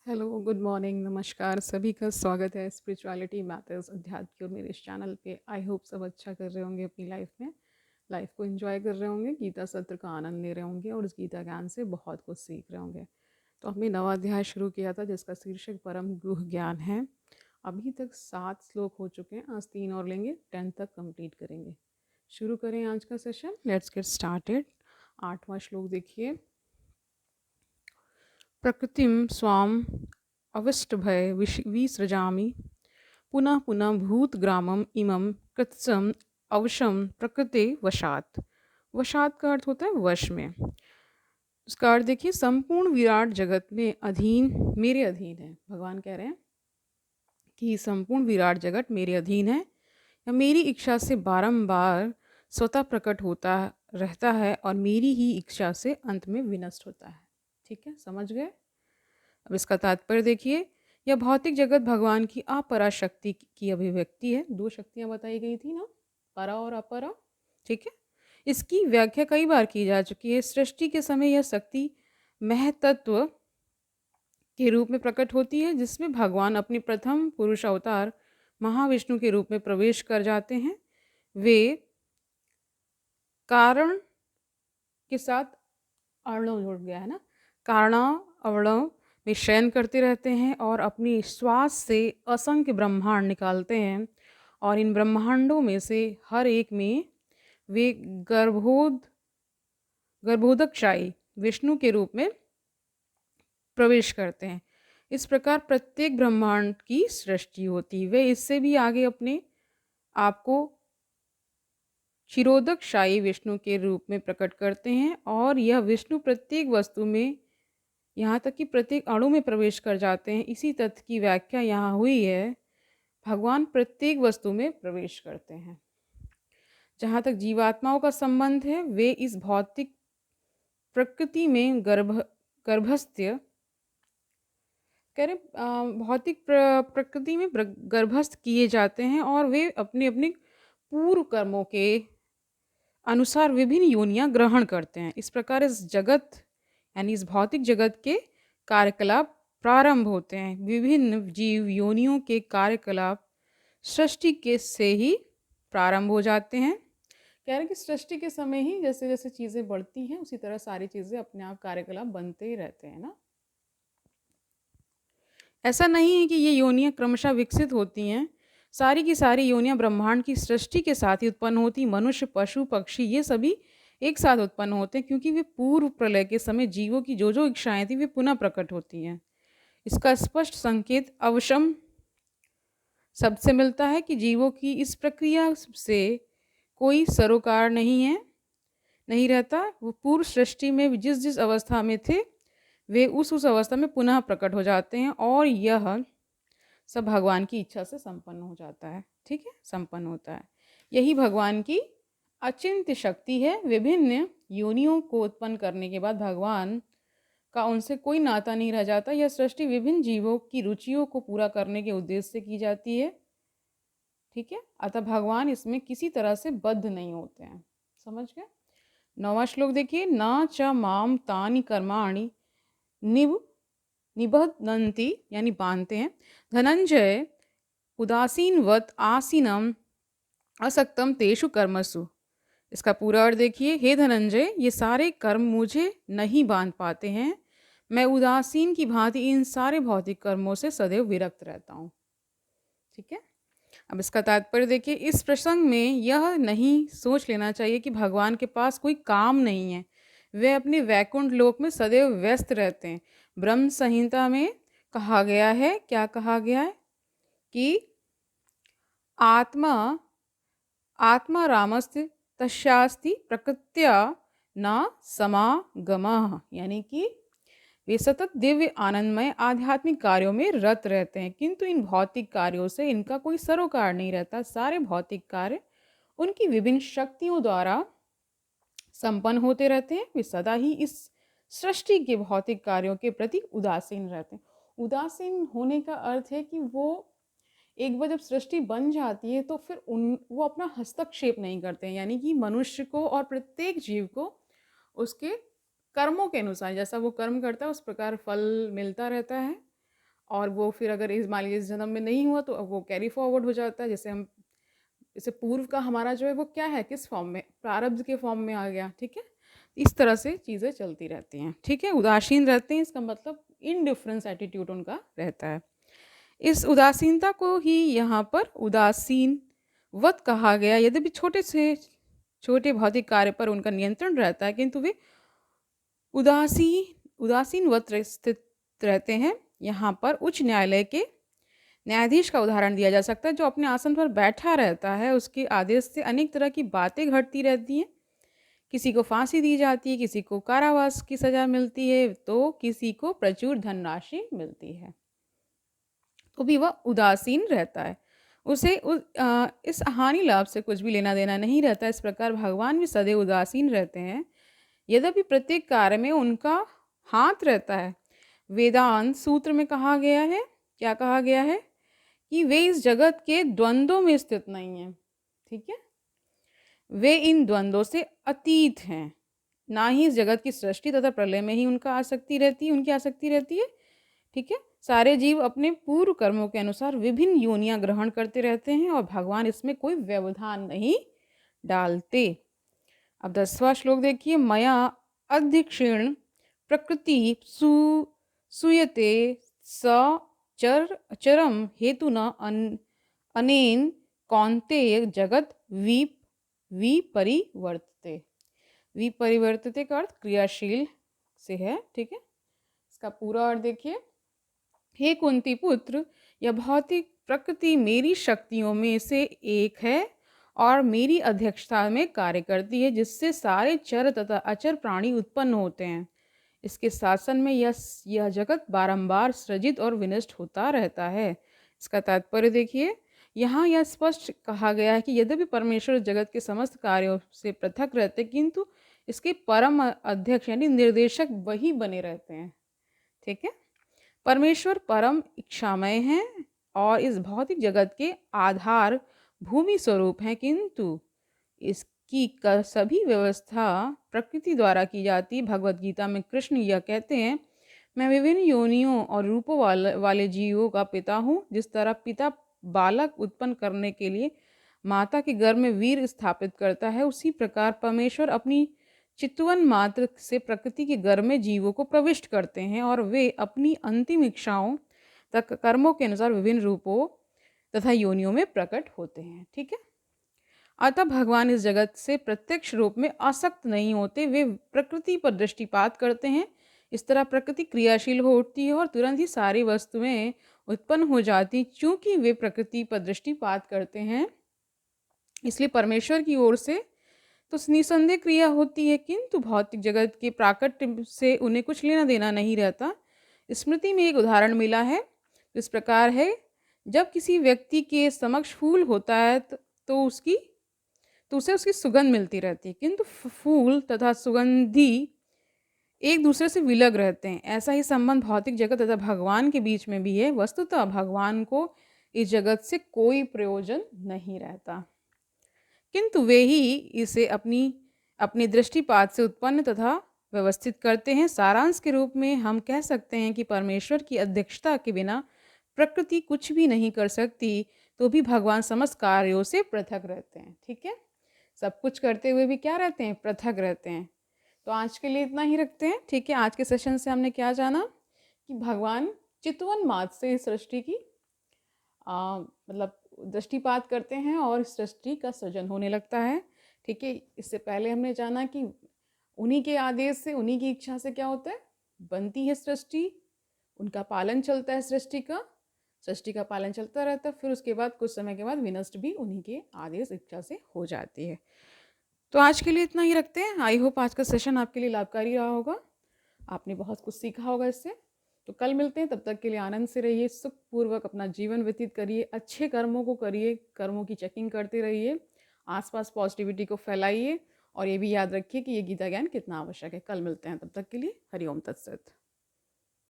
Hello, good morning, नमस्कार, सभी का स्वागत है स्पिरिचुअलिटी मैटर्स अध्यात्म की और मेरे इस चैनल पे। आई होप सब अच्छा कर रहे होंगे अपनी लाइफ में, लाइफ को एंजॉय कर रहे होंगे, गीता सत्र का आनंद ले रहे होंगे और उस गीता ज्ञान से बहुत कुछ सीख रहे होंगे। तो हमने नवा अध्याय शुरू किया था जिसका शीर्षक परम गुह ज्ञान है। अभी तक 7 श्लोक हो चुके हैं, आज 3 और लेंगे, 10 तक कंप्लीट करेंगे। शुरू करें आज का सेशन, लेट्स गेट स्टार्टेड। 8वां श्लोक देखिए। प्रकृतिं स्वाम् अविष्टभय विसृजामि पुनः पुनः भूतग्रामम् इमं कृत्स्नम् अवशं प्रकृते वशात्। वशात का अर्थ होता है वश में। उसका अर्थ देखिए, संपूर्ण विराट जगत में अधीन, मेरे अधीन है। भगवान कह रहे हैं कि संपूर्ण विराट जगत मेरे अधीन है या मेरी इच्छा से बारंबार स्वतः प्रकट होता रहता है और मेरी ही इच्छा से अंत में विनष्ट होता है। ठीक है, समझ गए? अब इसका तात्पर्य देखिए, यह भौतिक जगत भगवान की अपरा शक्ति की अभिव्यक्ति है। 2 शक्तियां बताई गई थी ना, परा और अपरा। ठीक है, इसकी व्याख्या कई बार की जा चुकी है। सृष्टि के समय यह शक्ति महतत्व के रूप में प्रकट होती है, जिसमें भगवान अपने प्रथम पुरुष अवतार महाविष्णु के रूप में प्रवेश कर जाते हैं। वे कारण के साथ अर्णव जुड़ गया है ना, कारणा अवर्णव में शयन करते रहते हैं और अपनी श्वास से असंख्य ब्रह्मांड निकालते हैं और इन ब्रह्मांडों में से हर एक में वे गर्भोदकशायी विष्णु के रूप में प्रवेश करते हैं। इस प्रकार प्रत्येक ब्रह्मांड की सृष्टि होती है। वे इससे भी आगे अपने आप को क्षीरोदकशायी विष्णु के रूप में प्रकट करते हैं और यह विष्णु प्रत्येक वस्तु में, यहाँ तक कि प्रत्येक अणु में प्रवेश कर जाते हैं। इसी तथ्य की व्याख्या यहाँ हुई है, भगवान प्रत्येक वस्तु में प्रवेश करते हैं। जहाँ तक जीवात्माओं का संबंध है, वे इस भौतिक प्रकृति में गर्भस्थ कह रहे भौतिक प्रकृति में गर्भस्थ किए जाते हैं और वे अपने अपने पूर्व कर्मों के अनुसार विभिन्न योनियां ग्रहण करते हैं। इस प्रकार इस जगत यानी इस भौतिक जगत के कार्यकलाप प्रारंभ होते हैं। विभिन्न जीव योनियों के कार्यकलाप सृष्टि के से ही प्रारंभ हो जाते हैं। कह रहे हैं कि सृष्टि के समय ही जैसे जैसे चीज़ें बढ़ती हैं उसी तरह सारी चीज़ें अपने आप कार्यकलाप बनते ही रहते हैं ना। ऐसा नहीं है कि ये योनियां क्रमशः विकसित होती हैं। सारी की सारी योनियां ब्रह्मांड की सृष्टि के साथ ही उत्पन्न होती। मनुष्य, पशु, पक्षी ये सभी एक साथ उत्पन्न होते हैं क्योंकि वे पूर्व प्रलय के समय जीवों की जो जो इच्छाएं थी वे पुनः प्रकट होती हैं। इसका स्पष्ट संकेत अवशम शब्द से मिलता है कि जीवों की इस प्रक्रिया से कोई सरोकार नहीं रहता। वो पूर्व सृष्टि में जिस जिस अवस्था में थे वे उस अवस्था में पुनः प्रकट हो जाते हैं और यह सब भगवान की इच्छा से संपन्न हो जाता है। ठीक है, संपन्न होता है। यही भगवान की अचिंत्य शक्ति है। विभिन्न योनियों को उत्पन्न करने के बाद भगवान का उनसे कोई नाता नहीं रह जाता। यह सृष्टि विभिन्न जीवों की रुचियों को पूरा करने के उद्देश्य से की जाती है। ठीक है, अतः भगवान इसमें किसी तरह से बद्ध नहीं होते हैं। समझ गए? 9वां श्लोक देखिए। न च माम तानि कर्माणि निबध्नन्ति यानी बांधते हैं धनंजय उदासीनवत आसीनम असक्तम तेषु कर्मसु। इसका पूरा अर्थ देखिए। हे धनंजय, ये सारे कर्म मुझे नहीं बांध पाते हैं। मैं उदासीन की भांति इन सारे भौतिक कर्मों से सदैव विरक्त रहता हूँ। ठीक है, अब इसका तात्पर्य देखिए। इस प्रसंग में यह नहीं सोच लेना चाहिए कि भगवान के पास कोई काम नहीं है। वे अपने वैकुंठ लोक में सदैव व्यस्त रहते हैं। ब्रह्म संहिता में कहा गया है, क्या कहा गया है कि आत्मा रामस्ति तस्यास्ति प्रकृत्या न समागमः, यानी कि वे सतत दिव्य आनंदमय आध्यात्मिक कार्यों में रत रहते हैं, किंतु इन भौतिक कार्यों से इनका कोई सरोकार नहीं रहता। सारे भौतिक कार्य उनकी विभिन्न शक्तियों द्वारा संपन्न होते रहते हैं। वे सदा ही इस सृष्टि के भौतिक कार्यों के प्रति उदासीन रहते हैं। उदासीन होने का अर्थ है कि वो एक बार जब सृष्टि बन जाती है तो फिर वो अपना हस्तक्षेप नहीं करते हैं। यानी कि मनुष्य को और प्रत्येक जीव को उसके कर्मों के अनुसार, जैसा वो कर्म करता है उस प्रकार फल मिलता रहता है। और वो फिर अगर इस मान लीजिए इस जन्म में नहीं हुआ तो अब वो कैरी फॉरवर्ड हो जाता है। जैसे हम जैसे पूर्व का हमारा जो है वो क्या है, किस फॉर्म में, प्रारब्ध के फॉर्म में आ गया। ठीक है, इस तरह से चीज़ें चलती रहती हैं। ठीक है, उदासीन रहते हैं इसका मतलब इनडिफरेंस एटीट्यूड उनका रहता है। इस उदासीनता को ही यहाँ पर उदासीन वत कहा गया। यद्यपि छोटे से छोटे भौतिक कार्य पर उनका नियंत्रण रहता है, किंतु वे उदासीन वत स्थित रहते हैं। यहाँ पर उच्च न्यायालय के न्यायाधीश का उदाहरण दिया जा सकता है, जो अपने आसन पर बैठा रहता है, उसके आदेश से अनेक तरह की बातें घटती रहती हैं। किसी को फांसी दी जाती है, किसी को कारावास की सजा मिलती है, तो किसी को प्रचुर धनराशि मिलती है, तो भी वह उदासीन रहता है। उसे इस हानि लाभ से कुछ भी लेना देना नहीं रहता। इस प्रकार भगवान भी सदैव उदासीन रहते हैं, यद्यपि प्रत्येक कार्य में उनका हाथ रहता है। वेदांत सूत्र में कहा गया है, क्या कहा गया है, कि वे इस जगत के द्वंद्वों में स्थित नहीं हैं। ठीक है, वे इन द्वंद्वों से अतीत हैं। ना ही इस जगत की सृष्टि तथा प्रलय में ही उनकी आसक्ति रहती है। ठीक है, सारे जीव अपने पूर्व कर्मों के अनुसार विभिन्न योनियां ग्रहण करते रहते हैं और भगवान इसमें कोई व्यवधान नहीं डालते। अब 10वां श्लोक देखिए। मया अध्यक्षेण प्रकृति सूयते स चरम हेतु न अनेन कौन्तेय जगत विपरिवर्तते। विपरिवर्तते का अर्थ क्रियाशील से है। ठीक है, इसका पूरा अर्थ देखिए। हे कुंती पुत्र, यह भौतिक प्रकृति मेरी शक्तियों में से एक है और मेरी अध्यक्षता में कार्य करती है, जिससे सारे चर तथा अचर प्राणी उत्पन्न होते हैं। इसके शासन में यह जगत बारंबार सृजित और विनष्ट होता रहता है। इसका तात्पर्य देखिए। यहाँ यह स्पष्ट कहा गया है कि यद्यपि परमेश्वर जगत के समस्त कार्यों से पृथक रहते, किंतु इसके परम अध्यक्ष यानी निर्देशक वही बने रहते हैं। ठीक है, परमेश्वर परम इच्छामय हैं और इस भौतिक जगत के आधार भूमि स्वरूप हैं, किंतु इसकी सभी व्यवस्था प्रकृति द्वारा की जाती। भगवत गीता में कृष्ण यह कहते हैं, मैं विभिन्न योनियों और रूपों वाले जीवों का पिता हूँ। जिस तरह पिता बालक उत्पन्न करने के लिए माता के गर्भ में वीर स्थापित करता है, उसी प्रकार परमेश्वर अपनी चितवन मात्र से प्रकृति के गर्भ में जीवों को प्रविष्ट करते हैं और वे अपनी अंतिम इच्छाओं तक कर्मों के अनुसार विभिन्न रूपों तथा योनियों में प्रकट होते हैं। ठीक है, अतः भगवान इस जगत से प्रत्यक्ष रूप में आसक्त नहीं होते, वे प्रकृति पर दृष्टिपात करते हैं। इस तरह प्रकृति क्रियाशील हो उठती है और तुरंत ही सारी वस्तुएं उत्पन्न हो जाती। चूंकि वे प्रकृति पर दृष्टिपात करते हैं, इसलिए परमेश्वर की ओर से तो निसंदेह क्रिया होती है, किंतु भौतिक जगत के प्राकट्य से उन्हें कुछ लेना देना नहीं रहता। स्मृति में एक उदाहरण मिला है, इस प्रकार है। जब किसी व्यक्ति के समक्ष फूल होता है तो उसे उसकी सुगंध मिलती रहती है, किंतु फूल तथा सुगंधी एक दूसरे से विलग रहते हैं। ऐसा ही संबंध भौतिक जगत तथा भगवान के बीच में भी है। वस्तुतः भगवान को इस जगत से कोई प्रयोजन नहीं रहता, किंतु वे ही इसे अपनी दृष्टिपात से उत्पन्न तथा व्यवस्थित करते हैं। सारांश के रूप में हम कह सकते हैं कि परमेश्वर की अध्यक्षता के बिना प्रकृति कुछ भी नहीं कर सकती, तो भी भगवान समस्त कार्यों से पृथक रहते हैं। ठीक है, सब कुछ करते हुए भी क्या रहते हैं, पृथक रहते हैं। तो आज के लिए इतना ही रखते हैं। ठीक है, आज के सेशन से हमने क्या जाना कि भगवान चितवन मात्र से इस सृष्टि की मतलब दृष्टिपात करते हैं और सृष्टि का सृजन होने लगता है। ठीक है, इससे पहले हमने जाना कि उन्हीं के आदेश से, उन्हीं की इच्छा से क्या होता है, बनती है सृष्टि, उनका पालन चलता है, सृष्टि का पालन चलता रहता है। फिर उसके बाद कुछ समय के बाद विनष्ट भी उन्हीं के आदेश इच्छा से हो जाती है। तो आज के लिए इतना ही रखते हैं। आई होप आज का सेशन आपके लिए लाभकारी रहा होगा, आपने बहुत कुछ सीखा होगा इससे। तो कल मिलते हैं, तब तक के लिए आनंद से रहिए, सुखपूर्वक अपना जीवन व्यतीत करिए, अच्छे कर्मों को करिए, कर्मों की चेकिंग करते रहिए, आसपास पॉजिटिविटी को फैलाइए और ये भी याद रखिए कि ये गीता ज्ञान कितना आवश्यक है। कल मिलते हैं, तब तक के लिए हरि ओम तत्सत।